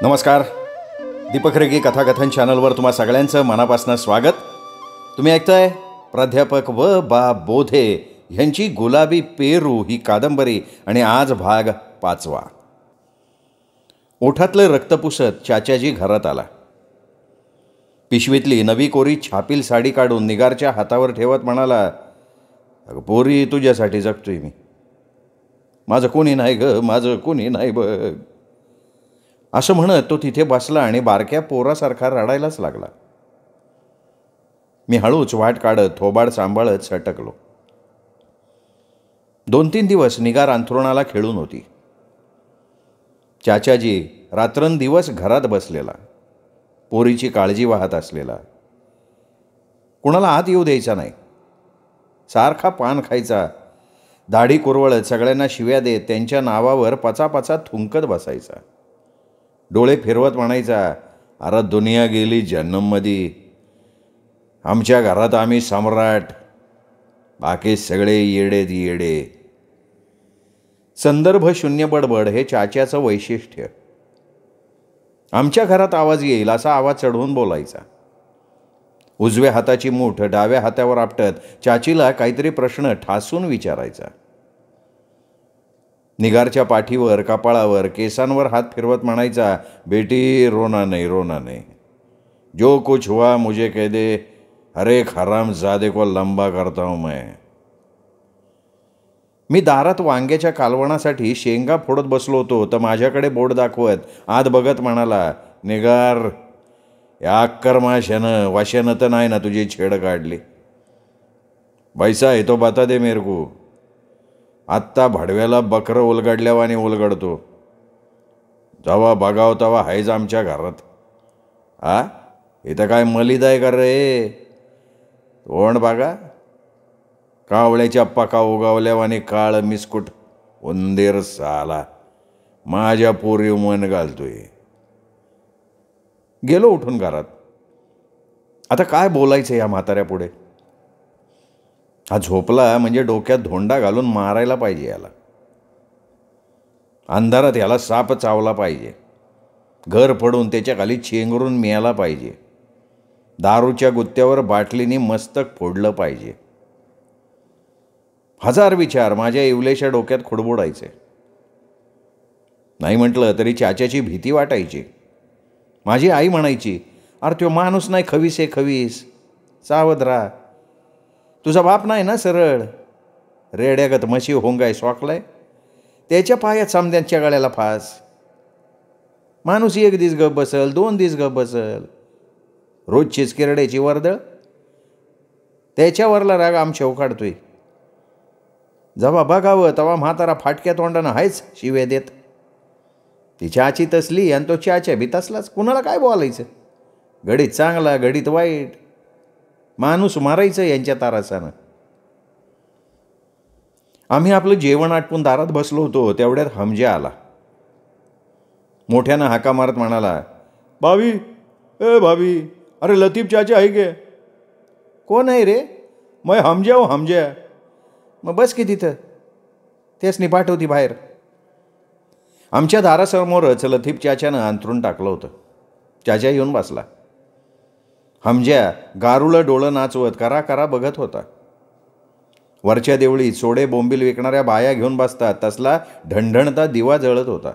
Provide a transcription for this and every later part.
नमस्कार. दीपक रेगे कथाकथन चॅनलवर तुम्हा सगळ्यांचं मनापासून स्वागत. तुम्ही ऐकताय प्राध्यापक व बा बोधे यांची गुलाबी पेरू ही कादंबरी आणि आज भाग 5. ओठातलं रक्त पुसत चाचाजी घरात आला. पिशवीतली नवी कोरी छापील साडी काढून निगारच्या हातावर ठेवत म्हणाला, अगं पोरी, तुझ्यासाठी जगतोय मी. माझं कोणी नाही ग, माझं कोणी नाही बघ. असं म्हणत तो तिथे बसला आणि बारक्या पोरासारखा रडायलाच लागला. मी हळूच वाट काढत थोबाड सांभाळत सटकलो. 2-3 दिवस निगार अंथरुणाला खेळून होती. चाचाजी रात्रंदिवस घरात बसलेला, पोरीची काळजी वाहत असलेला. कुणाला आत येऊ द्यायचा नाही. सारखा पान खायचा, दाढी कुरवळत सगळ्यांना शिव्या देत त्यांच्या नावावर पचापचा थुंकत बसायचा. डोळे फिरवत म्हणायचा, अरे दुनिया गेली जन्ममध्ये, आमच्या घरात आम्ही सम्राट, बाकी सगळे येडेत येडे. संदर्भ शून्य बडबड हे चाच्याचं वैशिष्ट्य. आमच्या घरात आवाज येईल असा आवाज चढवून बोलायचा. उजव्या हाताची मूठ डाव्या हातावर आपटत चाचीला काहीतरी प्रश्न ठासून विचारायचा. निगारच्या पाठीवर, कपाळावर, केसांवर हात फिरवत म्हणायचा, बेटी रोना नहीं, रोना नहीं. जो कुछ हुआ मुझे कह दे, हर एक हरामजादे को लंबा करता हूं मैं. मी दारात वांग्याच्या कालवणासाठी शेंगा फोडत बसलो होतो तर माझ्याकडे बोट दाखवत आत बघत म्हणाला, निगार, या अक्करमाशानं वाशानं तर नाही ना तुझी छेड काढली? पैसा आहे तो बता दे मेरे को. आत्ता भाडव्याला बकरं उलगडल्यावाने उलगडतो. जेव्हा बघाव तेव्हा हायच आमच्या घरात. इथं काय मलिद आहे का रे? तोंड बघा, कावळ्याच्या पका उगावल्यावाने काळ मिसकुट उंदीर साला माझ्या पोरी मन घालतोय. गेलो उठून घरात. आता काय बोलायचं या म्हाताऱ्यापुढे? हा झोपला म्हणजे डोक्यात धोंडा घालून मारायला पाहिजे याला. अंधारात याला साप चावला पाहिजे. घर पडून त्याच्या खाली चेंगरून मिळाला पाहिजे. दारूच्या गुत्त्यावर बाटलीने मस्तक फोडलं पाहिजे. 1000 विचार माझ्या इवलेच्या डोक्यात खुडबुडायचे. नाही म्हटलं तरी चाच्याची भीती वाटायची. माझी आई म्हणायची, अरे तो माणूस नाही, खवीस आहे खवीस, सावध राहा. तुझा बाप नाही ना सरळ, रेड्यागत म्हशी होंगाय स्वाकलाय, त्याच्या पायात समद्यांच्या गळ्याला फास. माणूस 1 दिस गप बसल, 2 दिस गप बसल, रोजचीच किरड्याची वर्दळ, त्याच्यावरला राग आमच्या उकाडतोय. जेव्हा बघावं तेव्हा म्हातारा फाटक्या तोंडानं हायच शिव्या देत. ती चाची तसली आणि तो चाच्या बी तसलाच. कुणाला काय बोलायचं? घडीत चांगला, घडीत वाईट, माणूस मारायचं यांच्या तारासानं. आम्ही आपलं जेवण आटपून दारात बसलो होतो तेवढ्यात हमजा आला. मोठ्यानं हाका मारत म्हणाला, भाभी, ए भाभी, अरे लतीफ चाचा आहे गे? कोण आहे रे? मैं हमजा हो, हमजा. मग बस की तिथं, त्यासनी पाठवती बाहेर. आमच्या दारासमोरच लतीफ चाच्यानं अंथरून टाकलं होतं. चाचा येऊन बसला. हमज्या गारुळं डोळं नाचवत करा करा बघत होता. वरच्या देवळीत सोडे बोंबील विकणाऱ्या बाया घेऊन बसतात तसला ढणढणता दिवा जळत होता.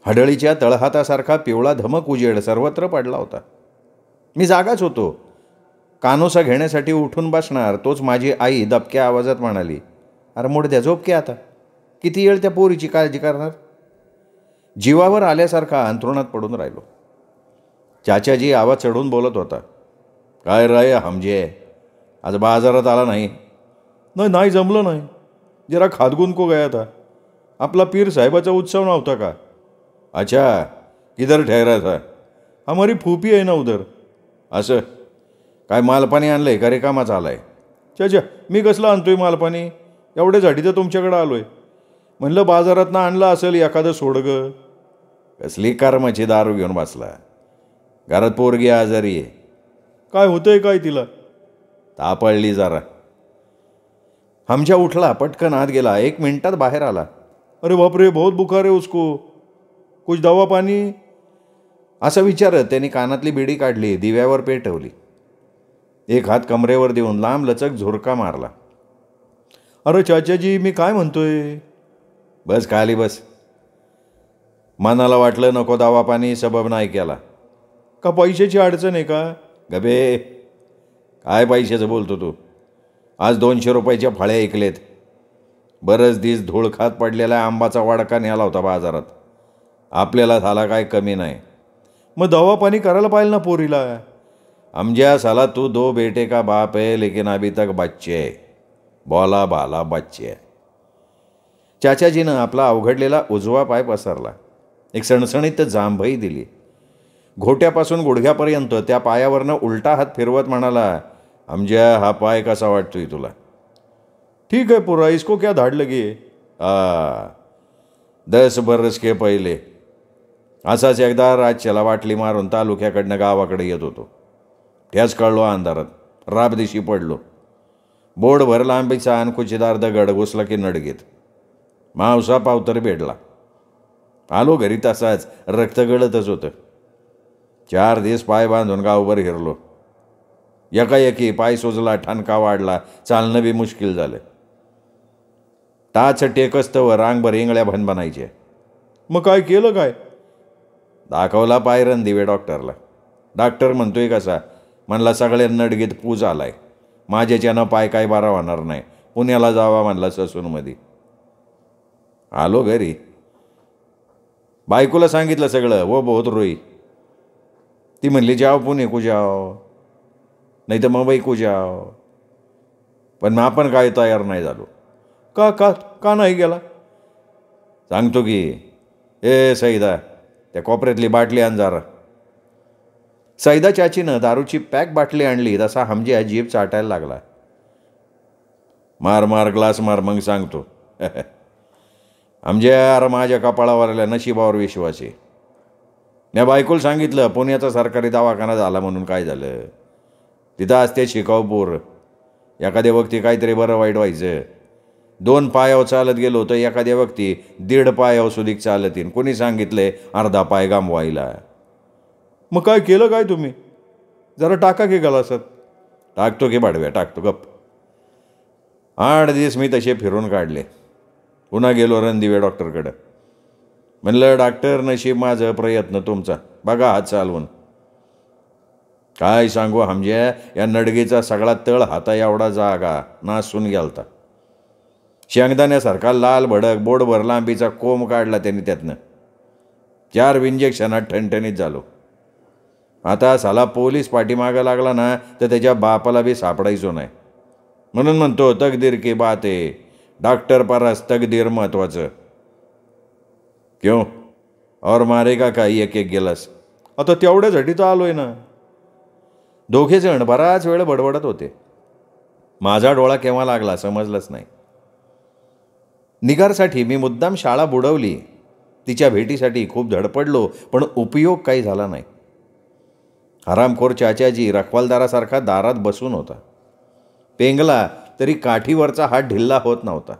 हडळीच्या तळहातासारखा पिवळा धमक उजेड सर्वत्र पडला होता. मी जागाच होतो. कानोसा घेण्यासाठी उठून बसणार तोच माझी आई दबक्या आवाजात म्हणाली, अरे मुडद्या झोप की आता, किती वेळ त्या पोरीची काळजी करणार? जीवावर आल्यासारखा अंथरुणात पडून राहिलो. चाचाजी आवाज चढवून बोलत होता, काय राय हमजे, आज बाजारात आला नाही? नाही जमलं नाही, जरा खादगुन को गया था. आपला पीर साहेबाचा उत्सव नव्हता का? अच्छा, किधर ठहरा था? हमारी फूफी आहे ना उधर. असं काय मालपाणी आणलंय का रिकामाच आलाय? चाचा, मी कसलं आणतोय मालपाणी, एवढ्यासाठी तर तुमच्याकडं आलोय. म्हणलं बाजारात ना आणलं असेल एखादं सोडगं. कसली कर्माची दारू घेऊन बसला. घरात पोरगी आजारी आहे. काय होतंय काय तिला? तापळली जरा. हमजा उठला, पटकन आत गेला, 1 मिनिटात बाहेर आला. अरे बापरे, बहुत बुखार है उसको. कुछ दवा पाणी असं विचारत त्यांनी कानातली बिडी काढली, दिव्यावर पेटवली. एक हात कमरेवर देऊन लांब लचक झुरका मारला. अरे चाचाजी, मी काय म्हणतोय. बस खाली बस. मनाला वाटलं नको दवा पाणी सबब नाही केला. का पैशाची अडचण आहे का. गबे, काय पैशाचं बोलतो तू. आज 200 रुपयाच्या फळ्या ऐकलेत. बरंच दिस धूळ खात पडलेला आंबाचा वाडका न्याला होता बाजारात. आपल्याला झाला काय कमी नाही. मग दवा पाणी करायला पाहिजे ना पोरीला. अमजा साला तू 2 बेटे का बाप है, लेकिन अभी तक बच्चे है. बोला बाला बच्चे. चाचाजीनं आपला अवघडलेला उजवा पाय पसरला. एक सणसणीत जांभई दिली. घोट्यापासून गुडघ्यापर्यंत त्या पायावरनं उलटा हात फिरवत म्हणाला, अमजा हा पाय कसा वाटतोय तुला. ठीक है पुरा, इसको क्या धाड लगी. 10 बरस के पहिले असाच एकदा राज्याला वाटली मारून तालुक्याकडनं गावाकडे येत होतो. ठ्याच कळलो अंधारात. राबदिशी पडलो. बोर्डभर लांबीचा अनकुचीदार दगड घुसला की नडगीत. मावसा पावतर बेडला. आलो घरी तसाच रक्त गळतच होतं. 4 दिवस पाय बांधून गावभर हिरलो. एकाएकी पाय सुजला, ठणका वाढला, चालणं बी मुश्किल झालं. टाच टेकस्तवर रांगभर इंगळ्या भनभनायचे. मग काय केलं काय. दाखवला पाय रणदिवे डॉक्टरला. डॉक्टर म्हणतोय कसा. म्हणला सगळ्या नडगीत पूज आलाय. माझ्याच्यानं पाय काय बरा होणार नाही. पुण्याला जावा म्हणला ससूनमध्ये. आलो घरी. बायकोला सांगितलं सगळं. वो बहुत रोई. ती म्हणली जाव पुणे को जाव, नाही तर मुंबई को जाव. पण मग आपण काय तयार नाही झालो. का का का नाही गेला. सांगतो की. ए सईदा, त्या कोपऱ्यातली बाटली आण जरा. सईदा चाचीनं दारूची पॅक बाटली आणली तसा हमजी अजीब चाटायला लागला. मार मार ग्लास मार, मग सांगतो. आमच्या यार माझ्या कपाळावरल्या नशिबावर विश्वास आहे. मी बायकोला सांगितलं पुण्याचा सरकारी दवाखाना झाला म्हणून काय झालं. तिथं असते शिकावपूर. एखाद्या वक्ती काहीतरी बरं वाईट व्हायचं. 2 पायावर चालत गेलो तर एखाद्या वक्ती 1.5 पायावर सुधीक चालत येईन. कोणी सांगितले अर्धा पाय गमवायला. मग काय केलं काय तुम्ही. जरा टाका की गलासात. टाकतो की भाडव्या, टाकतो गप. 8 दिवस मी तसे फिरून काढले. पुन्हा गेलो रणदिवे डॉक्टरकडं. म्हणलं डॉक्टर, नशीब माझं, प्रयत्न तुमचा. बघा हात चालवून. काय सांगू हमज्या, या नडगीचा सगळा तळ हाता एवढा जागा नासून गेलता. शेंगदाण्यासारखा लाल भडक बोडभर लांबीचा कोंब काढला त्यांनी त्यातनं. 4 इंजेक्शनात ठणठणीत झालो. आता साला पोलीस पाठीमागं लागला ना तर त्याच्या बापाला बी सापडायचो नाही. म्हणून म्हणतो तकदीर की बात आहे. डॉक्टर परस तकदीर महत्वाचं. क्यों और मारेगा का एक गिलास. आता तेवढ्यासाठी तर आलोय ना. दोघे जण बराच वेळ बडबडत होते. माझा डोळा केव्हा लागला समजलंच नाही. निगारसाठी मी मुद्दाम शाळा बुडवली. तिच्या भेटीसाठी खूप धडपडलो, पण उपयोग काही झाला नाही. हरामखोर चाचाजी रखवालदारासारखा दारात बसून होता. पेंगला तरी काठीवरचा हात ढिल्ला होत नव्हता.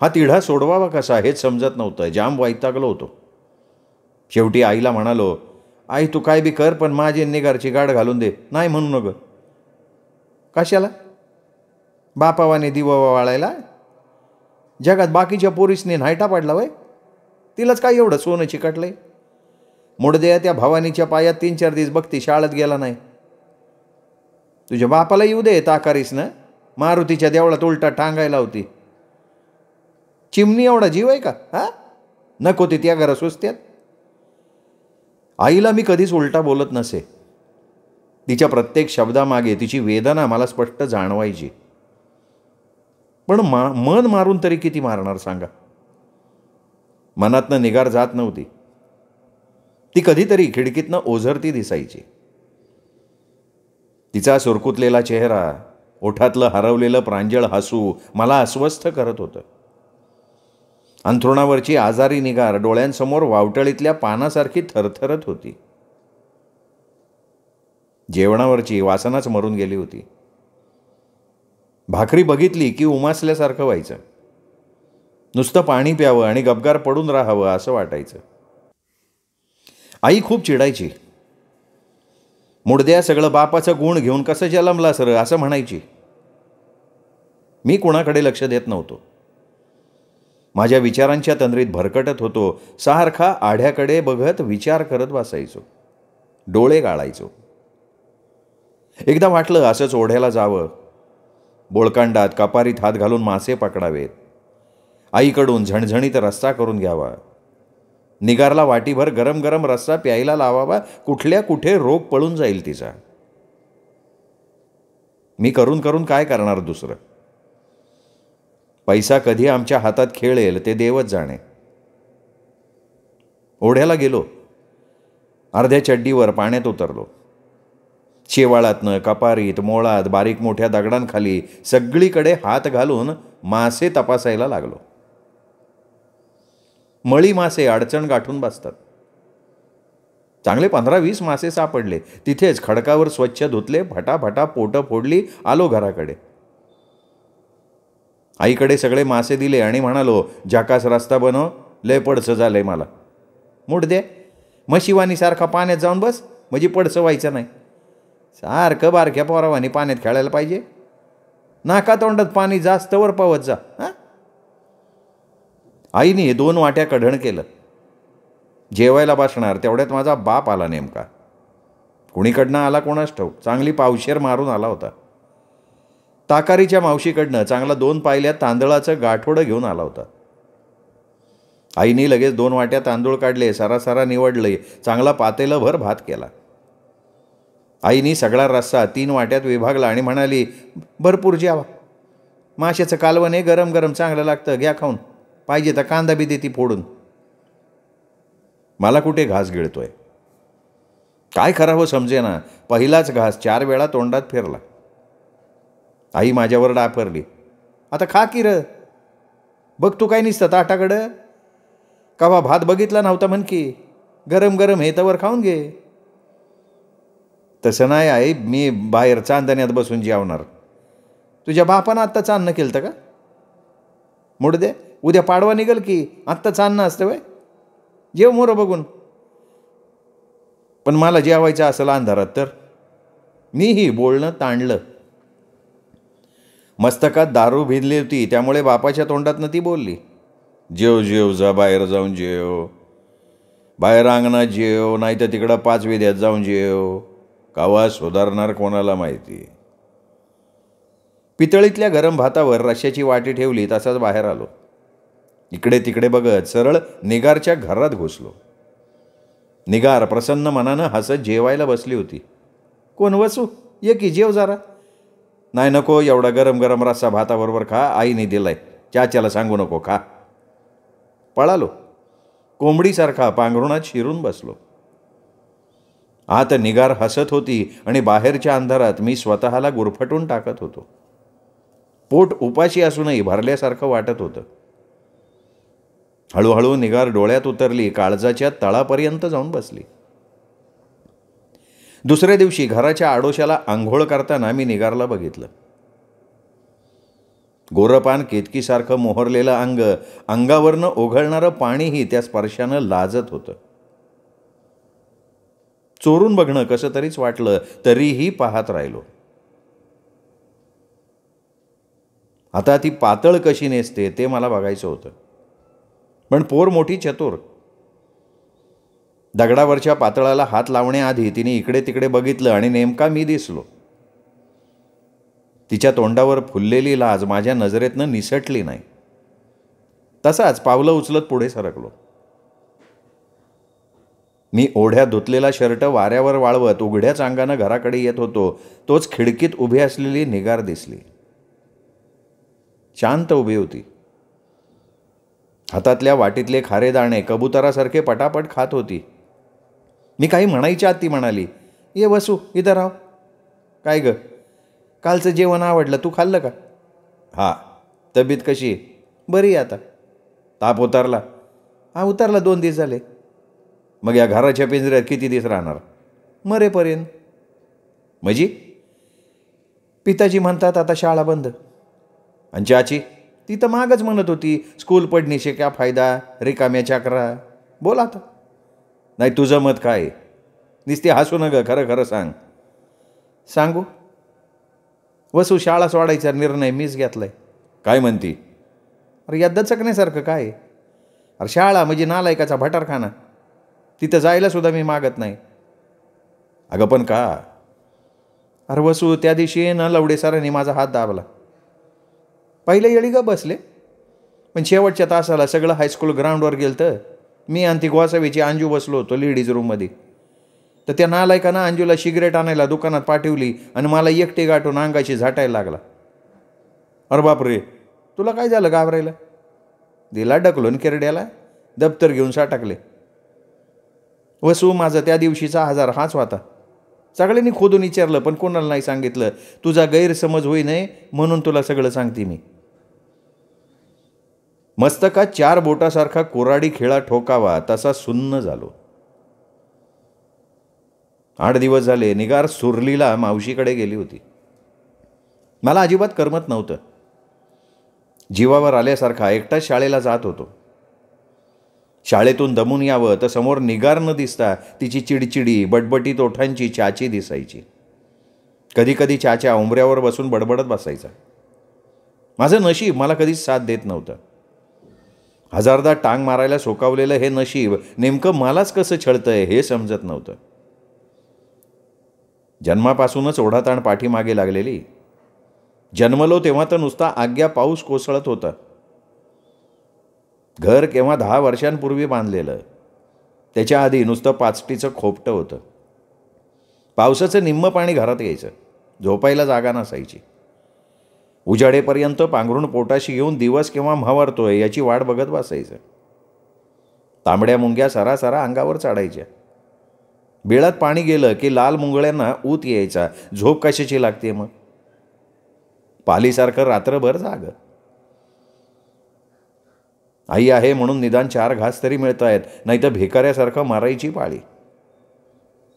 हा तिढा सोडवावा कसा हेच समजत नव्हतं. जाम वैतागलो होतो. शेवटी आईला म्हणालो, आई तू काय बी कर, पण माझी निगारची गाड घालून दे. नाही म्हणू नग. कशाला. बापावाने दिवा वाळायला. जगात बाकीच्या पोरीसने नाहीटा पडला वय. तिलाच काय एवढं सोनं चिकटलंय. मुडद्या त्या भवानीच्या पायात 3-4 दिवस बघती शाळेत गेला नाही. तुझ्या बापाला येऊ दे ताकारीस ना. मारुतीच्या देवळात उलटा टांगायला होती. चिमणी एवढा जीव आहे का. हा नको ती त्या घरा सुचत्यात. आईला मी कधीच उलटा बोलत नसे. तिच्या प्रत्येक शब्दामागे तिची वेदना मला स्पष्ट जाणवायची. पण मन मारून तरी किती मारणार सांगा. मनातनं निगार जात नव्हती. ती कधीतरी खिडकीतनं ओझरती दिसायची. तिचा सुरकुतलेला चेहरा, ओठातलं हरवलेलं प्रांजळ हसू मला अस्वस्थ करत होतं. अंथरुणावरची आजारी निगार डोळ्यांसमोर वावटळीतल्या पानासारखी थरथरत होती. जेवणावरची वासनाच मरून गेली होती. भाकरी बघितली की उमासल्यासारखं व्हायचं. नुसतं पाणी प्यावं आणि गपगार पडून राहावं असं वाटायचं. आई खूप चिडायची. मुडद्या सगळं बापाचं गुण घेऊन कसं जलमला सर असं म्हणायची. मी कुणाकडे लक्ष देत नव्हतो. माझ्या विचारांच्या तंद्रीत भरकटत होतो. सारखा आढ्याकडे बघत विचार करत बसायचो, डोळे गाळायचो. एकदा वाटलं असंच ओढ्याला जावं, बोळकांडात कपारीत हात घालून मासे पकडावेत, आईकडून झणझणीत रस्सा करून घ्यावा, निगारला वाटीभर गरम गरम रस्सा प्यायला लावावा, कुठल्या कुठे रोग पळून जाईल तिचा. मी करून करून काय करणार दुसरं. पैसा कधी आमच्या हातात खेळेल ते देवच जाणे. ओढ्याला गेलो. अर्ध्या चड्डीवर पाण्यात उतरलो. शेवाळातनं, कपारीत, मोळात, बारीक मोठ्या दगडांखाली सगळीकडे हात घालून मासे तपासायला लागलो. मळी मासे अडचण गाठून बसतात. चांगले 15-20 मासे सापडले. तिथेच खडकावर स्वच्छ धुतले, फटाफटा पोटं फोडली, आलो घराकडे. आईकडे सगळे मासे दिले आणि म्हणालो, झाकास रस्ता बनव, लय पडसं झालंय मला. मुडदे, म्हशीवानी सारखा पाण्यात जाऊन बस, म्हणजे पडसं व्हायचं नाही. सारखं बारक्या पोरावानी पाण्यात खेळायला पाहिजे. नाका तोंडात पाणी जास्त वर पावत जा. आईने 2 वाट्या कढण केलं. जेवायला बसणार तेवढ्यात माझा बाप आला नेमका. कुणीकडनं आला कोणास ठाऊक. चांगली पावशेर मारून आला होता. ताकारीच्या मावशीकडनं चांगला 2 पायल्या तांदळाचं गाठोडं घेऊन आला होता. आईने लगेच 2 वाट्या तांदूळ काढले, सरासरा निवडले, चांगला पातेलभर भात केला. आईने सगळा रस्सा 3 वाट्यात विभागला आणि म्हणाली, भरपूर जेवा. माशाचं कालवण आहे, गरम गरम चांगलं लागतं, घ्या खाऊन. पाहिजे तर कांदा बी देती फोडून. मला कुठे घास गिळतोय, काय करावं समजेना. पहिलाच घास 4 वेळा तोंडात फिरला. आई माझ्यावर डाफरली, आता खा की र, बघ तू काय निसतं ताटाकडं. कवा भात बघितला नव्हता म्हण की, गरम गरम हे तवर खाऊन घे. तसं नाही आई, मी बाहेर चांदण्यात बसून जेवणार. तुझ्या बापानं आत्ता चांदणं केलं का? मुडदे, उद्या पाडवा निघल की, आत्ता चांदणं असतं वय. जेव मोरं बघून. पण मला जेवायचं असं अंधारात तर. मीही बोलणं ताणलं. मस्तकात दारू भिजली होती, त्यामुळे बापाच्या तोंडातनं ती बोलली, जेव जेव, जा बाहेर जाऊन जेव, बाहेर अंगणात जेव, नाही तर तिकडं 5 विद्यात जाऊन जेव. कावा सुधारणार कोणाला माहिती. पितळीतल्या गरम भातावर रश्श्याची वाटी ठेवली, तसाच बाहेर आलो. इकडे तिकडे बघत सरळ निगारच्या घरात घुसलो. निगार प्रसन्न मनानं हसत जेवायला बसली होती. कोण वसू, ये की जेव जरा. नाही नको, एवढा गरम गरम रस्सा भाताबरोबर खा, आईने दिलाय, चाच्याला सांगू नको, खा. पळालो. कोंबडीसारखा पांघरुणात शिरून बसलो. आत निगार हसत होती आणि बाहेरच्या अंधारात मी स्वतःला गुरफटून टाकत होतो. पोट उपाशी असूनही भरल्यासारखं वाटत होतं. हळूहळू निगार डोळ्यात उतरली, काळजाच्या तळापर्यंत जाऊन बसली. दुसऱ्या दिवशी घराच्या आडोशाला आंघोळ करताना मी निगारला बघितलं. गोरपान केतकीसारखं मोहरलेलं अंग, अंगावरनं ओघळणारं पाणीही त्या स्पर्शानं लाजत होतं. चोरून बघणं कसं तरीच वाटलं, तरीही पाहत राहिलो. आता ती पातळ कशी नेसते ते मला बघायचं होतं. पण पोर मोठी चतुर. दगडावरच्या पातळाला हात लावण्याआधी तिने इकडे तिकडे बघितलं आणि नेमका मी दिसलो. तिच्या तोंडावर फुललेली लाज माझ्या नजरेतनं निसटली नाही. तसाच पावलं उचलत पुढे सरकलो. मी ओढ्यात धुतलेला शर्ट वाऱ्यावर वाळवत उघड्याच अंगानं घराकडे येत होतो. तोच खिडकीत उभी असलेली निगार दिसली. शांत उभी होती. हातातल्या वाटीतले खारे दाणे कबुतरासारखे पटापट खात होती. मी काही म्हणायच्या आत ती म्हणाली, ये वसू, इथं राव. काय ग, कालचं जेवण आवडलं, तू खाल्लं का? हा. तब्येत कशी? बरी आता. ताप उतरला? हा, उतरला, 2 दिवस झाले. मग या घराच्या पिंजऱ्यात किती दिवस राहणार? मरेपर्यंत. म्हणजे? पिताजी म्हणतात आता शाळा बंद. आणि चाची? ती तर मागच म्हणत होती, स्कूल पडणे से क्या फायदा, रिकाम्या चाकरा. बोल आता. नाही तुझं मत काय? नुसती हसू न ग, खरं खरं सांग. सांगू? वसू, शाळा सोडायचा निर्णय मीच घेतलाय. काय म्हणती? अरे या दचकण्यासारखं काय आहे? अरे शाळा म्हणजे नालायकाचा भटारखाना, तिथं जायला सुद्धा मी मागत नाही. अगं पण का? अरे वसू, त्या दिवशी न लवडे सरांनी माझा हात दाबला. पहिले येळी ग बसले, पण शेवटच्या तासाला सगळं हायस्कूल ग्राउंडवर गेलं तर मी आणि ती गोसावीची अंजू बसलो होतो लेडीज रूममध्ये. तर त्या नालायकानं अंजूला सिगरेट आणायला दुकानात पाठवली आणि मला एकटे गाठून अंगाशी झाटायला लागला. अरे बापरे, तुला काय झालं घाबरायला? दिला ढकलून केरड्याला, दप्तर घेऊन टाकले. वसू, माझा त्या दिवशीचा आजार हाच होता. सगळ्यांनी खोदून विचारलं पण कोणाला नाही सांगितलं. तुझा गैरसमज होई नये म्हणून तुला सगळं सांगते मी. मस्तकात 4 बोटासारखा कोराडी खिळा ठोकावा तसा सुन्न झालो. 8 दिवस झाले निगार सुरलीला मावशीकडे गेली होती. मला अजिबात करमत नव्हतं. जीवावर आल्यासारखा एकटाच शाळेला जात होतो. शाळेतून दमून यावं तर समोर निगार न दिसता तिची चिडचिडी बटबटीत ओठांची चाची दिसायची. कधीकधी चाच्या उंबऱ्यावर बसून बडबडत बसायचा. माझं नशीब मला कधीच साथ देत नव्हतं. हजारदा टांग मारायला सोकावलेलं हे नशीब नेमकं मलाच कसं छळतंय हे समजत नव्हतं. जन्मापासूनच ओढाताण पाठीमागे लागलेली. जन्मलो तेव्हा तर नुसता आग्या पाऊस कोसळत होता. घर केव्हा 10 वर्षांपूर्वी बांधलेलं, त्याच्या आधी नुसतं पाचटीचं खोपटं होतं. पावसाचं निम्मं पाणी घरात यायचं, झोपायला जागा नसायची. उजाडेपर्यंत पांघरून पोटाशी घेऊन दिवस केव्हा म्हावरतोय याची वाट बघत बसायचं. तांबड्या मुंग्या सरासरा अंगावर चढायच्या. बिळात पाणी गेलं की लाल मुंगळ्यांना ऊत यायचा. झोप कशाची लागते मग? पालीसारखं रात्रभर जाग. आई आहे म्हणून निदान 4 घास तरी मिळत आहेत, नाही तर भिकाऱ्यासारखं मारायची पाळी.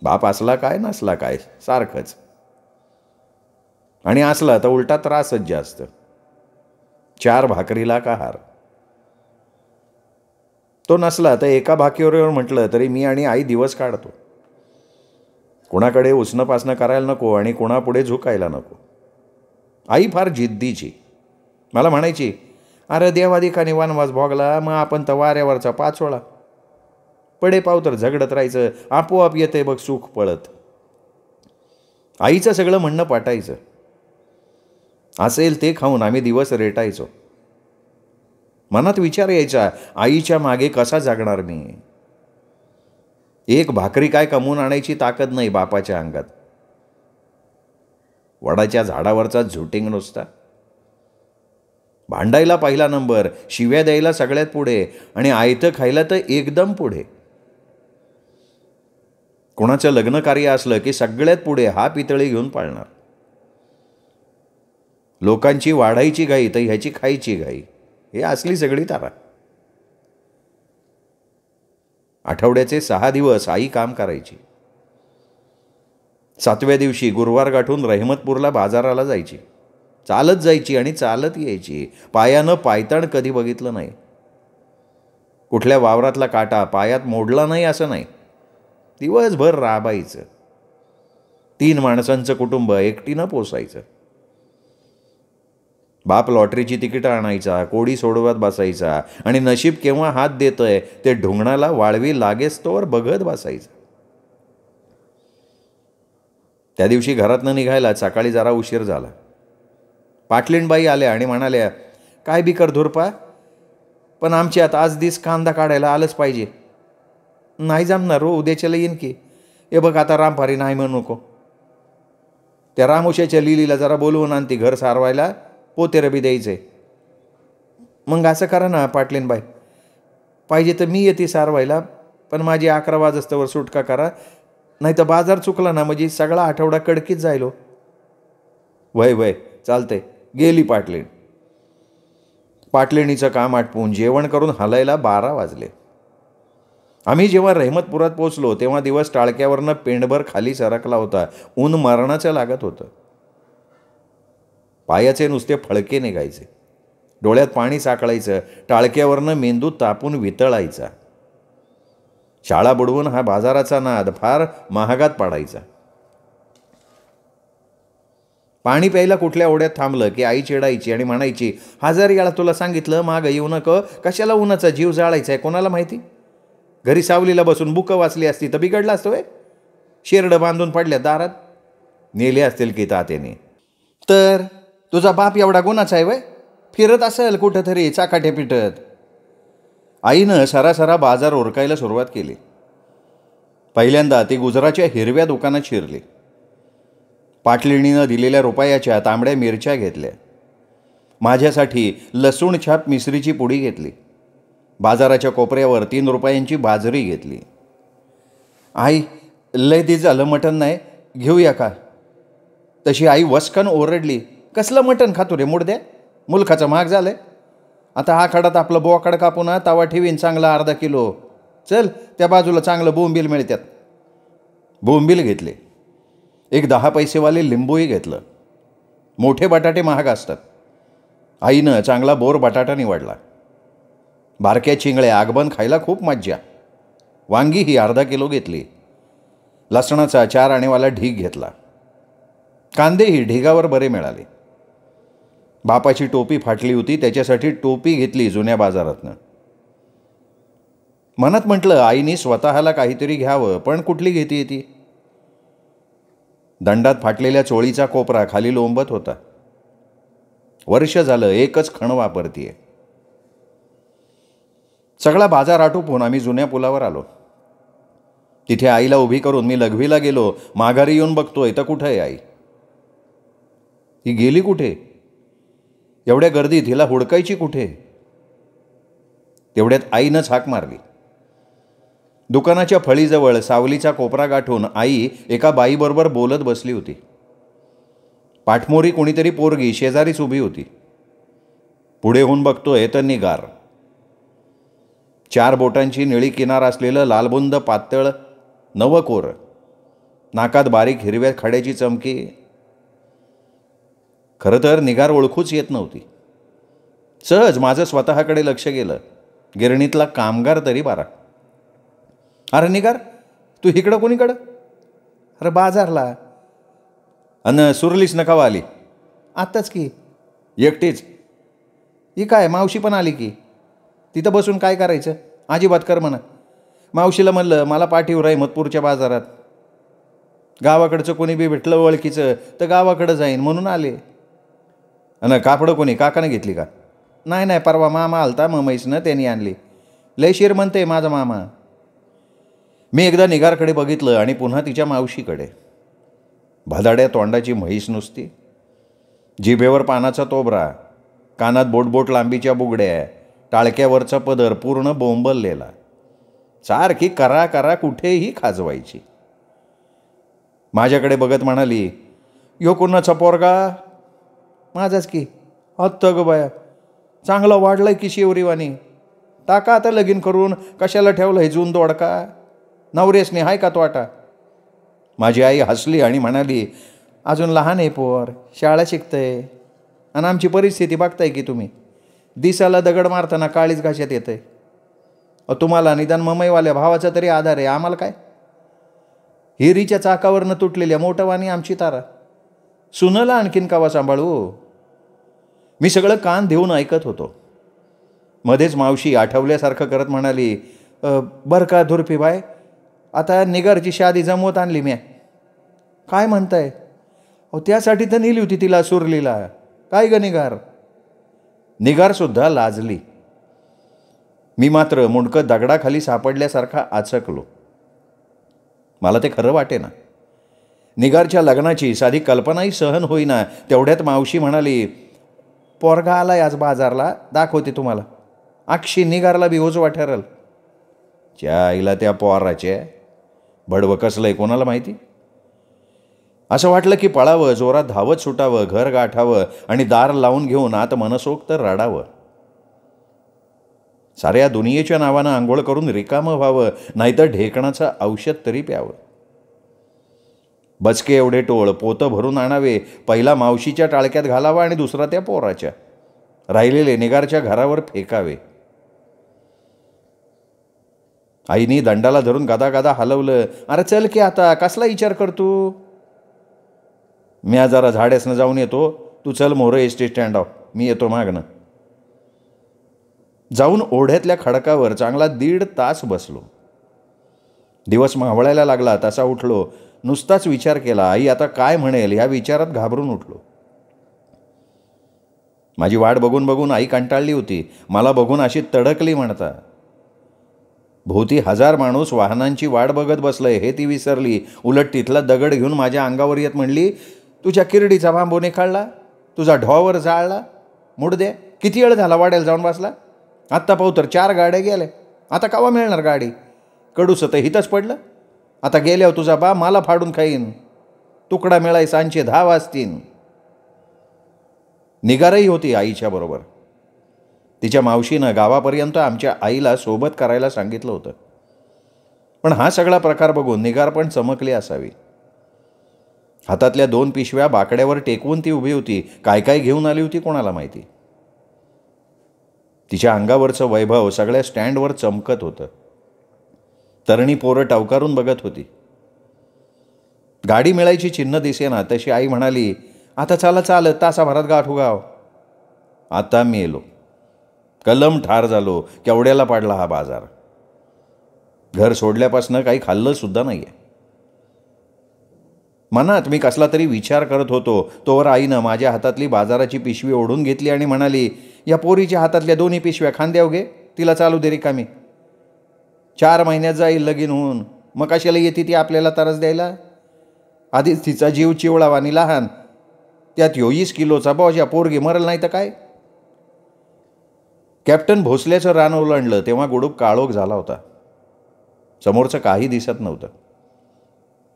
बाप असला काय नसला काय सारखंच, आणि असला तर उलटा त्रासच जास्त. 4 भाकरीला का हार. तो नसला तर एका भाकरीवर म्हटलं तरी मी आणि आई दिवस काढतो. कोणाकडे उसणं पासणं करायला नको आणि कोणापुढे झुकायला नको. आई फार जिद्दीची. मला म्हणायची, अरे देवाधिकाने वनवास भोगला, मग आपण तर वाऱ्यावरचा पाचोळा. पडे पाव तर झगडत राहायचं, आपोआप येते बघ सुख पळत. आईचं सगळं म्हणणं पाटायचं. असेल ते खाऊन आम्ही दिवस रेटायचो. मनात विचार यायचा, आईच्या मागे कसा जगणार मी? एक भाकरी काय कमवून आणायची ताकद नाही बापाच्या अंगात. वडाच्या झाडावरचा झुटिंग नुसता. भांडायला पहिला नंबर, शिव्या द्यायला सगळ्यात पुढे, आणि आयतं खायला तर एकदम पुढे. कोणाचं लग्न कार्य असलं की सगळ्यात पुढे हा पितळी घेऊन पाळणार. लोकांची वाढायची घाई तर ह्याची खायची घाई. हे असली सगळी तारा. आठवड्याचे 6 दिवस आई काम करायची. 7व्या दिवशी गुरुवार गाठून रहमतपूरला बाजाराला जायची. चालत जायची आणि चालत यायची. पायानं पायताण कधी बघितलं नाही. कुठल्या वावरातला काटा पायात मोडला नाही असं नाही. दिवसभर राबायचं. 3 माणसांचं कुटुंब एकटीनं पोसायचं. बाप लॉटरीची तिकीटं आणायचा, कोडी सोडवत बसायचा, आणि नशीब केव्हा हात देतंय ते ढुंगणाला वाळवी लागेच तोवर बघत बसायचं. त्या दिवशी घरातनं निघायला सकाळी जरा उशीर झाला. पाटलीणबाई आल्या आणि म्हणाल्या, काय बिकर धुरपा, पण आमच्यात आज दिस कांदा काढायला आलंच पाहिजे. नाही जमणार हो, उद्याच्याला येईन की. हे बघ आता रामपारी नाही म्हणू नको. त्या रामोशाच्या लिलीला जरा बोलवून आणती घर सारवायला, पोतेरं बी द्यायचे. मग असं करा ना पाटलीणबाई, पाहिजे तर मी येते सारवायला, पण माझी 11 वाजस्तवर सुटका करा, नाही तर बाजार चुकला ना म्हणजे सगळा आठवडा कडकीत जायलो. वय वय चालते. गेली पाटलीण. पाटलेणीचं काम आटपून जेवण करून हलायला 12 वाजले. आम्ही जेव्हा रहमतपुरात पोचलो तेव्हा दिवस टाळक्यावरनं पेंडभर खाली सरकला होता. ऊन मरणाचं लागत होतं. पायाचे नुसते फळके निघायचे. डोळ्यात पाणी साकळायचं. टाळक्यावरनं मेंदू तापून वितळायचा. शाळा बुडवून हा बाजाराचा नाद फार महागात पाडायचा. पाणी प्यायला कुठल्या ओढ्यात थांबलं की आई चिडायची आणि म्हणायची, 1000 वेळा तुला सांगितलं मागं येऊ नको, कशाला उन्हाचा जीव जाळायचा आहे, कोणाला माहिती. घरी सावलीला बसून बुकं वाचली असती तर बिघडला असतो वे. शेरडं बांधून पडल्या दारात, नेले असतील की तात्याने. तर तुझा बाप एवढा गुन्हाचा आहे वय, फिरत असेल कुठंतरी चाकाटे पिटत. आईनं सरासरा बाजार उरकायला सुरुवात केली. पहिल्यांदा ती गुजराच्या हिरव्या दुकानात शिरली. पाटलिणीनं दिलेल्या रुपयाच्या तांबड्या मिरच्या घेतल्या. माझ्यासाठी लसूण छाप मिसरीची पुडी घेतली. बाजाराच्या कोपऱ्यावर 3 रुपयांची बाजरी घेतली. आई, लय दिवस झालं मटण नाही, घेऊया का. तशी आई वस्कन ओरडली, कसलं मटण खातो रे मुडद्या, मुलखाचं महाग झालंय. आता हा खडात आपलं बोकाड कापून तवा ठेवीन चांगला अर्धा किलो. चल त्या बाजूला चांगलं बोंबील मिळतात. बोंबील घेतले. एक 10 पैसेवाले लिंबूही घेतलं. मोठे बटाटे महाग असतात. आईनं चांगला बोर बटाटा निवडला. बारक्या चिंगळ्या आगबन खायला खूप मज्जा. वांगी ही अर्धा किलो घेतली. लसणाचा 4 आणेवाला ढीग घेतला. कांदेही ढिगावर बरे मिळाले. बापाची टोपी फाटली होती, त्याच्यासाठी टोपी घेतली जुन्या बाजारातनं. मनात म्हटलं आईने स्वतःला काहीतरी घ्यावं, पण कुठली घेते ती. दंडात फाटलेल्या चोळीचा कोपरा खाली लोंबत होता. वर्ष झालं एकच खण वापरतीये. सगळा बाजार आटोपून आम्ही जुन्या पुलावर आलो. तिथे आईला उभी करून मी लघवीला गेलो. माघारी येऊन बघतोय तर कुठं आहे आई. ही गेली कुठे. एवढ्या गर्दीत हिला हुडकायची कुठे. तेवढ्यात आईनंच हाक मारली. दुकानाच्या फळीजवळ सावलीचा कोपरा गाठून आई एका बाईबरोबर बोलत बसली होती. पाठमोरी कोणीतरी पोरगी शेजारीच उभी होती. पुढे होऊन बघतोय तर निगार. 4 बोटांची निळी किनार असलेलं लालबुंद पातळ नवकोर, नाकात बारीक हिरव्या खड्याची चमकी. खरं तर निगार ओळखूच येत नव्हती. सहज माझं स्वतःकडे लक्ष गेलं. गिरणीतला कामगार तरी बारा. अरे निगार, तू इकडं कोणीकडं. अरे बाजारला. अन सुरलीस नकावा आली. आत्ताच की. एकटीच. ही काय मावशी पण आली की. तिथं बसून काय करायचं, अजिबात कर म्हणा. मावशीला म्हणलं मला पाठीवर रहमतपूरच्या बाजारात. गावाकडचं कोणी बी भेटलं ओळखीचं तर गावाकडं जाईन म्हणून आले. अन कापडं कोणी काकानं घेतली का. नाही परवा मामा आलता म्हैसनं त्यांनी आणली. लय शिर म्हणते माझा मामा. मी एकदा निगारकडे बघितलं आणि पुन्हा तिच्या मावशीकडे. भदाड्या तोंडाची म्हैस नुसती. जिभेवर पानाचा तोबरा, कानात बोटबोट लांबीच्या बुगड्या, टाळक्यावरचा पदर पूर्ण बोंबललेला. सारखी करा करा कुठेही खाजवायची. माझ्याकडे बघत म्हणाली, यो कोणाचा पोरगा. माझाच की. हत्त ग बाया, चांगला वाढलाय की शिवरीवानी. टाका आता लगीन करून, कशाला ठेवलं हे जून दोडका. नवरेसने हाय का तोटा. माझी आई हसली आणि म्हणाली, अजून लहान आहे पोर, शाळा शिकतंय. आणि आमची परिस्थिती बघताय की तुम्ही. दिसाला दगड मारताना काळीच घाशात येतंय. तुम्हाला निदान ममईवाल्या भावाचा तरी आधार आहे, आम्हाला काय. हिरीच्या चाकावरनं तुटलेल्या मोठवानी आमची तारा. सुनला आणखीन कावा सांभाळू. मी सगळं कान देऊन ऐकत होतो. मध्येच मावशी आठवल्यासारखं करत म्हणाली, बरं का धुरपी बाय, आता निगारची शादी जमवत आणली म्या. काय म्हणताय. त्यासाठी तर नेली होती तिला सुरलीला. काय ग निगार. निगारसुद्धा लाजली. मी मात्र मुंडकं दगडाखाली सापडल्यासारखा आचकलो. मला ते खरं वाटे ना. निगारच्या लग्नाची साधी कल्पनाही सहन होईना. तेवढ्यात मावशी म्हणाली, पोरगा आलाय आज बाजारला, दाखवते तुम्हाला. अक्षी निगारला बी ओझवा ठरल. त्या आईला त्या पोराच्या बडवं कसलंय कोणाला माहिती. असं वाटलं की पळावं, जोरात धावत सुटावं, घर गाठावं आणि दार लावून घेऊन आत मनसोक्त रडावं. साऱ्या दुनियेच्या नावानं आंघोळ करून रिकामं व्हावं, नाहीतर ढेकणाचं औषध तरी प्यावं. बचके एवढे टोळ पोतं भरून आणावे. पहिला मावशीच्या टाळक्यात घालावा आणि दुसरा त्या पोराच्या. राहिलेले निगारच्या घरावर फेकावे. आईनी दंडाला धरून गादा गादा हलवलं. अरे चल की आता, कसला विचार करतो? मी जरा झाडेसनं जाऊन येतो, तू चल मोरं एस टी स्टँड मी येतो मागणं. जाऊन ओढ्यातल्या खडकावर चांगला 1.5 तास बसलो. दिवस मावळायला लागला तसा उठलो. नुसताच विचार केला, आई आता काय म्हणेल ह्या विचारात घाबरून उठलो. माझी वाट बघून बघून आई कंटाळली होती. मला बघून अशी तडकली म्हणता. भोवती 1000 माणूस वाहनांची वाट बघत बसलंय हे ती विसरली. उलट तिथला दगड घेऊन माझ्या अंगावर येत म्हणली, तुझ्या किरडीचा बांबू निखाळला, तुझा ढॉवर जाळला, मुड दे. किती वेळ झाला वाड्याला जाऊन बसला? आत्ता पाहू तर 4 गाड्या गेल्या. आता केव्हा मिळणार गाडी? कडूस तर हितच पडलं. आता गेल्यावर तुझा बा मला फाडून खाईन. तुकडा मिळाय सांचे 10 वाजतीन. निगारही होती आईच्या बरोबर. तिच्या मावशीनं गावापर्यंत आमच्या आईला सोबत करायला सांगितलं होतं. पण हा सगळा प्रकार बघून निगार पण चमकली असावी. हातातल्या 2 पिशव्या बाकड्यावर टेकवून ती उभी होती. काय काय घेऊन आली होती कोणाला माहिती. तिच्या अंगावरचं वैभव सगळ्या स्टँडवर चमकत होतं. तरणी पोरं टवकारून बघत होती. गाडी मिळायची चिन्ह दिसेना तशी आई म्हणाली, आता चला चालत तासाभरात गाठू गाव. आता मी येलो. कलम ठार झालो. केवढ्याला पाडला हा बाजार. घर सोडल्यापासनं काही खाल्लं सुद्धा नाही आहे. मनात मी कसला तरी विचार करत होतो तोवर आईनं माझ्या हातातली बाजाराची पिशवी ओढून घेतली आणि म्हणाली, या पोरीच्या हातातल्या 2 पिशव्या खांद्यावर घे, तिला चालू दे रिकामी. 4 महिन्यात जाईल लगीन होऊन, मग कशाला येते ती आपल्याला त्रास द्यायला? आधीच तिचा जीव चिवळावानी लहान, त्यात 20 किलोचा बोजा, पोरगी मरल नाही तर काय? कॅप्टन भोसल्याचं रान ओलांडलं तेव्हा गुडूप काळोख झाला होता. समोरचं काही दिसत नव्हतं.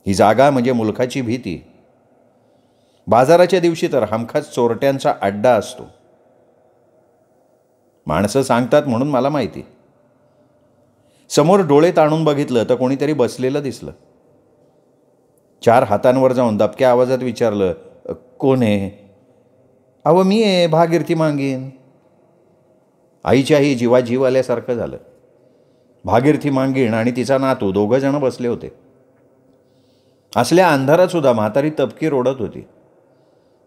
ही जागा म्हणजे मुलखाची भीती. बाजाराच्या दिवशी तर हमखास चोरट्यांचा अड्डा असतो. माणसं सांगतात म्हणून मला माहिती. समोर डोळे ताणून बघितलं तर कोणीतरी बसलेलं दिसलं. 4 हातांवर जाऊन दबक्या आवाजात विचारलं, कोण आहे? अहो मी आहे, भागीरथी मांगीन. आईच्याही जीवा जीव आल्यासारखं झालं. भागीरथी मांगीण आणि तिचा नातू 2 जण बसले होते. असल्या अंधारात सुद्धा म्हातारी तपकी रोडत होती.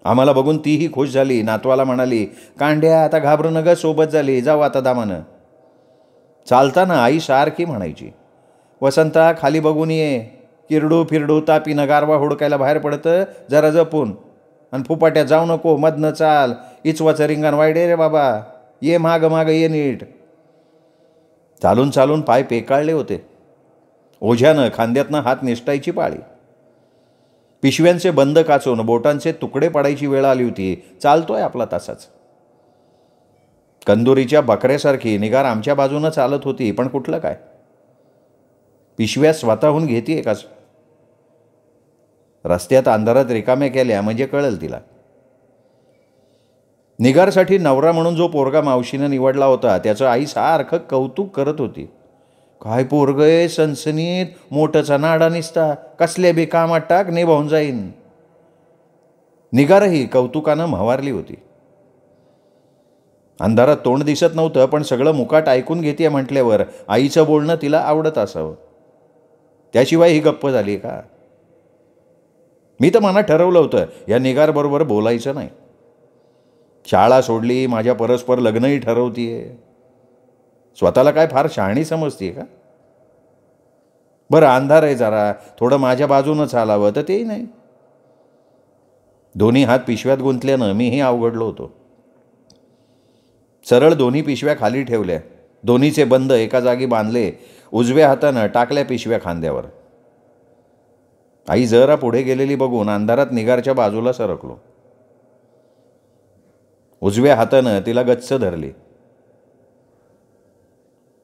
आम्हाला बघून तीही खुश झाली. नातवाला म्हणाली, कांड्या आता घाबरू नग, सोबत झाली, जाऊ आता दामानं. चालताना आई सारखी म्हणायची, वसंता खाली बघून ये, किरडू फिरडू तापीनं गारवा हुडकायला बाहेर पडतं, जरा जपून. आणि फुपाट्यात जाऊ नको, मधनं चाल, इचवाचं रिंगण वाईडे रे बाबा, ये माग माग ये नीट. चालून चालून पाय पेकाळले होते. ओझ्यानं खांद्यातनं हात निसटायची पाळी. पिशव्यांचे बंद काचून बोटांचे तुकडे पडायची वेळ आली होती. चालतोय आपला तसाच. कंदुरीच्या बकऱ्यासारखी निगार आमच्या बाजूनं चालत होती. पण कुठलं काय, पिशव्या स्वतःहून घेते एकाच. रस्त्यात अंधारात रिकाम्या केल्या म्हणजे कळेल तिला. निगारसाठी नवरा म्हणून जो पोरगा मावशीनं निवडला होता त्याचं आई सारखं कौतुक करत होती. काय पोरग आहे, सनसनीत, मोठंचा नाडा निसता, कसल्या बी कामात टाक, निभावून जाईन. निगारही कौतुकानं म्हावारली होती. अंधारात तोंड दिसत नव्हतं पण सगळं मुकाट ऐकून घेते म्हटल्यावर आईचं बोलणं तिला आवडत असावं. त्याशिवाय ही गप्प झाली का? मी तर मनात ठरवलं होतं या निगारबरोबर बोलायचं नाही. शाळा सोडली, माझ्या परस्पर लग्नही ठरवतीये. स्वतःला काय फार शहाणी समजते का? बरं अंधार आहे, जरा थोडं माझ्या बाजूनं चालावं तर तेही नाही. दोन्ही हात पिशव्यात गुंतल्यानं मीही अवघडलो होतो. सरळ दोन्ही पिशव्या खाली ठेवल्या. दोन्हीचे बंद एका जागी बांधले. उजव्या हातानं टाकल्या पिशव्या खांद्यावर. आई जरा पुढे गेलेली बघून अंधारात निगारच्या बाजूला सरकलो. उजव्या हातानं तिला गच्च धरली.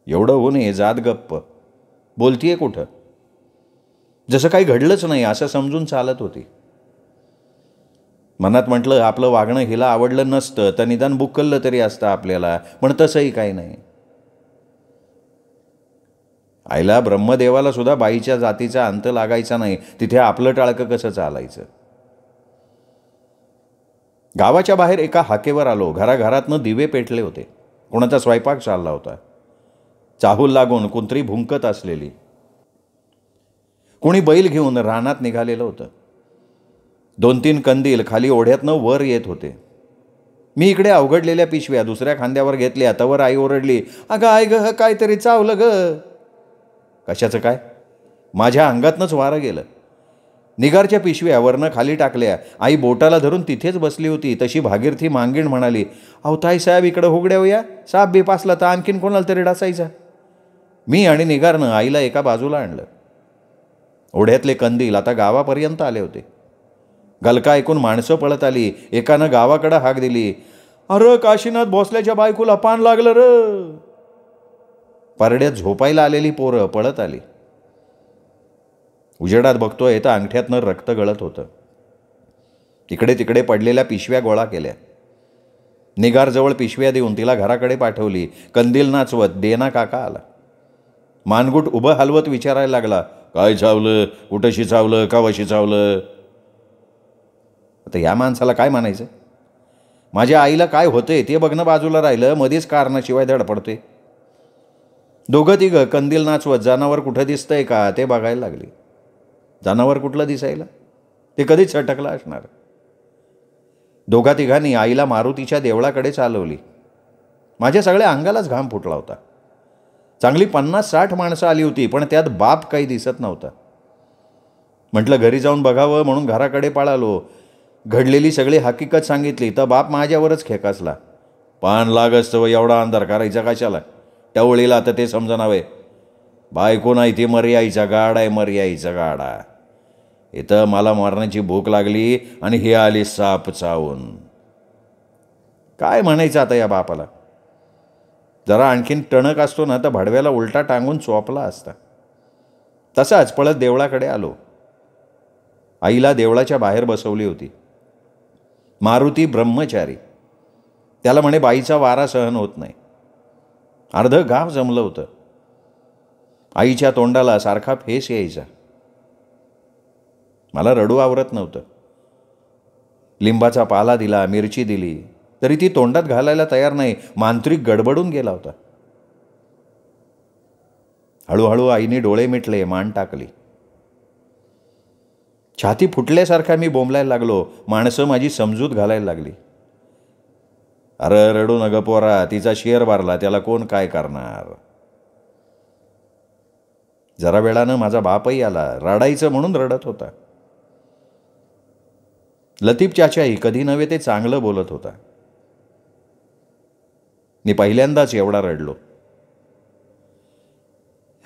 एवढं होऊन जात गप्प, बोलतीये कुठं? जसं काही घडलंच नाही असं समजून चालत होती. मनात म्हटलं आपलं वागणं हिला आवडलं नसतं तर निदान बुक्कललं तरी असतं आपल्याला, पण तसंही काही नाही. आईला ब्रह्मदेवाला सुद्धा बाईच्या जातीचा अंत लागायचा नाही, तिथे आपलं टाळकं कसं चालायचं? गावाच्या बाहेर एका हाकेवर आलो. घराघरातनं दिवे पेटले होते. कोणाचा स्वयंपाक चालला होता. चाहूल लागून कुंत्री भुंकत असलेली. कोणी बैल घेऊन रानात निघालेलं होतं. 2-3 कंदील खाली ओढ्यातनं वर येत होते. मी इकडे अवघडलेल्या पिशव्या दुसऱ्या खांद्यावर घेतल्या. तवर आई ओरडली, अगं आय ग, काहीतरी चावलं ग. कशाचं काय? माझ्या अंगातनंच वारं गेलं. निगारच्या पिशव्या वरनं खाली टाकल्या. आई बोटाला धरून तिथेच बसली होती. तशी भागीरथी मांगीण म्हणाली, अहो ताईसाहेब इकडं हुगड्या या, साप बीप असला तर आणखीन कोणाला तरी डासायचा. मी आणि निगारनं आईला एका बाजूला आणलं. ओढ्यातले कंदील आता गावापर्यंत आले होते. गलका ऐकून माणसं पळत आली. एकानं गावाकडं हाक दिली, अरे काशीनाथ भोसल्याच्या बायकोला पान लागलं र. परड्यात झोपायला आलेली पोरं पळत आली. उजेडात बघतोय तर अंगठ्यातनं रक्त गळत होतं. इकडे तिकडे पडलेल्या पिशव्या गोळा केल्या. निगारजवळ पिशव्या देऊन तिला घराकडे पाठवली. कंदील नाचवत देना काका आला. मानगुट उभं हलवत विचारायला लागला, काय चावलं, कुठंशी चावलं, कावशी चावलं. आता या माणसाला काय म्हणायचं? माझ्या आईला काय होतंय ते बघणं बाजूला राहिलं, मध्येच कारणाशिवाय धडपडते. दोघं तिघं कंदील नाचवत जनावर कुठं दिसतंय का ते बघायला लागली. जनावर कुठलं दिसायला? ते कधीच सटकलं असणार. दोघा तिघांनी आईला मारुतीच्या देवळाकडे चालवली. माझ्या सगळ्या अंगालाच घाम फुटला होता. चांगली 50-60 माणसं आली होती, पण त्यात बाप काही दिसत नव्हता. म्हटलं घरी जाऊन बघावं म्हणून घराकडे पळालो. घडलेली सगळी हकीकत सांगितली तर बाप माझ्यावरच खेकासला. पान लागस तर एवढा अंधार करायचा कशाला? टवळीला तर ते समजनावे. बायको नाही ती मर्याईचा गाडा आहे, मर्याईचा गाडा. इथं मला मरण्याची भूक लागली आणि ही आली साप चावून. काय म्हणायचं आता या बापाला? जरा आणखीन टणक असतो ना तर भडव्याला उलटा टांगून चोपला असता. तसाच पळत देवळाकडे आलो. आईला देवळाच्या बाहेर बसवली होती. मारुती ब्रह्मचारी. त्याला म्हणे बाईचा वारा सहन होत नाही. अर्ध गाव जमलं होतं. आईच्या तोंडाला सारखा फेस यायचा. मला रडू आवरत नव्हतं. लिंबाचा पाला दिला, मिरची दिली, तरी ती तोंडात घालायला तयार नाही. मांत्रिक गडबडून गेला होता. हळूहळू आईने डोळे मिटले, मान टाकली. छाती फुटल्यासारखा मी बोंबलायला लागलो. माणसं माझी समजूत घालायला लागली. अरे रडू नग पोरा, तिचा शेर भरला, त्याला कोण काय करणार. जरा वेळानं माझा बापही आला. रडायचं म्हणून रडत होता. लतीफ चाचाही कधी नव्हे ते चांगलं बोलत होता. मी पहिल्यांदाच एवढा रडलो.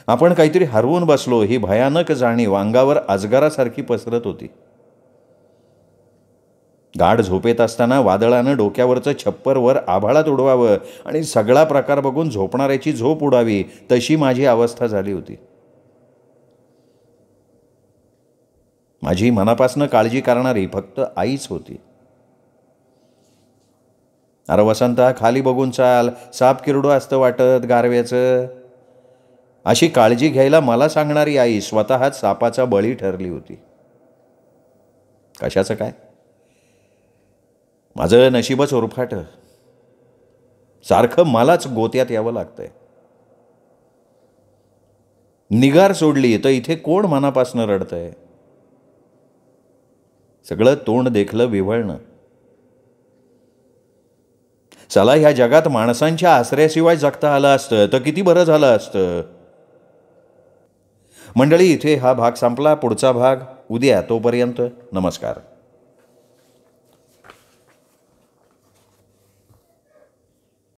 आपण काहीतरी हरवून बसलो ही भयानक जाणीव अंगावर अजगरासारखी पसरत होती. गाढ झोपेत असताना वादळानं डोक्यावरचं छप्पर वर आभाळात उडवावं आणि सगळा प्रकार बघून झोपणाऱ्याची झोप उडावी, तशी माझी अवस्था झाली होती. माझी मनापासनं काळजी करणारी फक्त आईच होती. अरे वसंता, खाली बघून चाल, साप किरडो असतं वाटत गारव्याचं. अशी काळजी घ्यायला मला सांगणारी आई स्वतःच सापाचा बळी ठरली होती. कशाचं काय? माझं नशीबच उरफाट. सारखं मलाच गोत्यात यावं लागतंय. निगार सोडली तर इथे कोण मनापासनं रडतंय? सगळं तोंड देखलं विव्हळणं. चला, ह्या जगात माणसांच्या आश्रयाशिवाय जगता आलं असतं तर किती बरं झालं असतं. मंडळी, इथे हा भाग संपला. पुढचा भाग उद्या. तोपर्यंत नमस्कार.